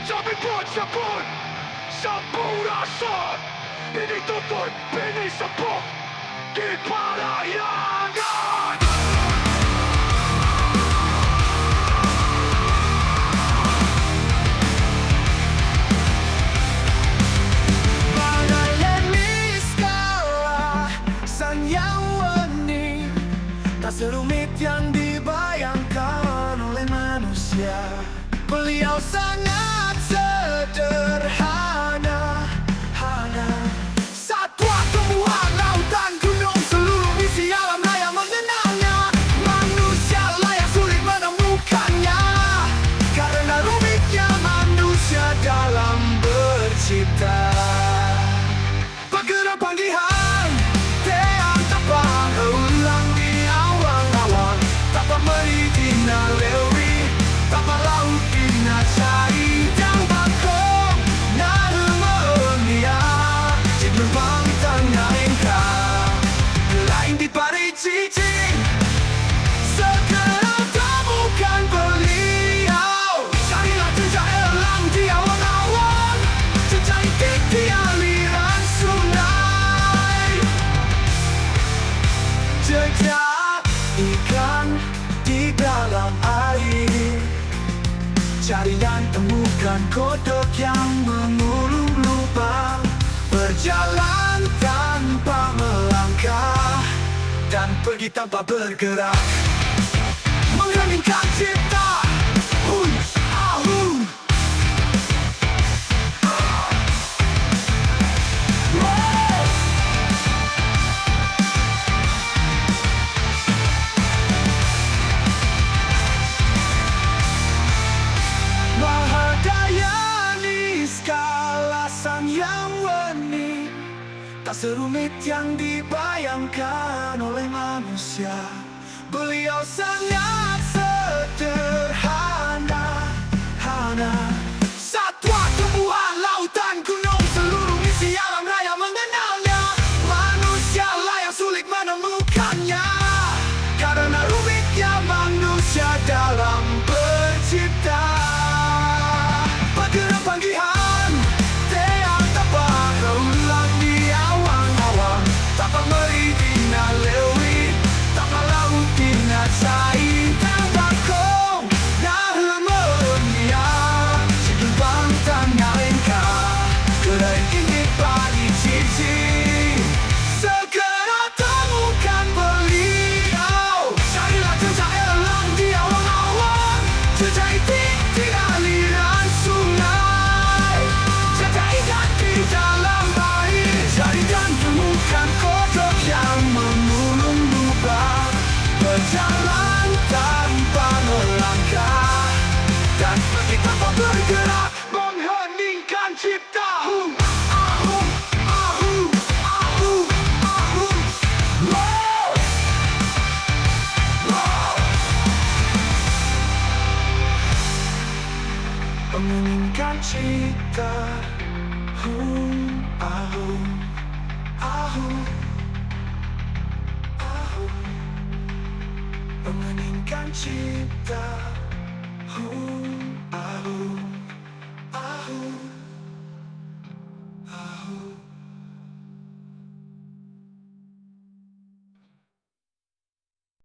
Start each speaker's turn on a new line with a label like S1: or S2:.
S1: Kami pun sebut Sampurasun. Ini tuntut, ini sepuh di parayangan.
S2: Tak serumit yang dibayangkan oleh manusia. Beliau sangat sederhana, satwa, tumbuhan, lautan, gunung, seluruh isi alam raya mengenalnya. Manusia lah yang sulit menemukannya, karena rumitnya manusia dalam bercipta. Bergerak panggilan, teang tepang, ulang di awang-awang. Tanpa meritina lewi, tanpa laut ina cari. Dan bakong na harmonia, Jibun pangitang na engka. Lain di pari cicing, segera temukan beliau. Carilah jejak elang di awang-awang, jejak itik di aliran sungai, jejak ikan di dalam air. Cari dan temukan kodok yang mengulung lubang, berjalan tanpa melangkah dan pergi tanpa bergerak, mengheningkan cipta. Hun, ahun. Mahadayani skala sang yang weni, tak serumit yang dibayangkan oleh manusia. Beliau sangat sederhana, satwa, tumbuhan, lautan, gunung, seluruh isi alam raya mengenalnya. Manusia lah yang sulit menemukannya, karena rumitnya manusia dalam bercipta. Bergerak panggilan, teang tepang, ulang di awang-awang. Tanpa meritina lewi, tanpa laut ina cai. Dan bakong na harmonia, Jibun pangitang na engka. Kedai ini pagi cici, segera temukan beliau. Carilah jejak elang di awang-awang, jejak itik di aliran sungai, jejak ikan di dalam air. Cari dan temukan kodok yang mengulung lubang, berjalan tanpa melangkah dan pergi tanpa bergerak, mengheningkan cipta. Hum, ahum, ahum, ahum, ahum. Wow, wow. Mengheningkan cipta. Hum, ahum, ahum, ahum. Mengheningkan cipta. Hum, ahum, ahum.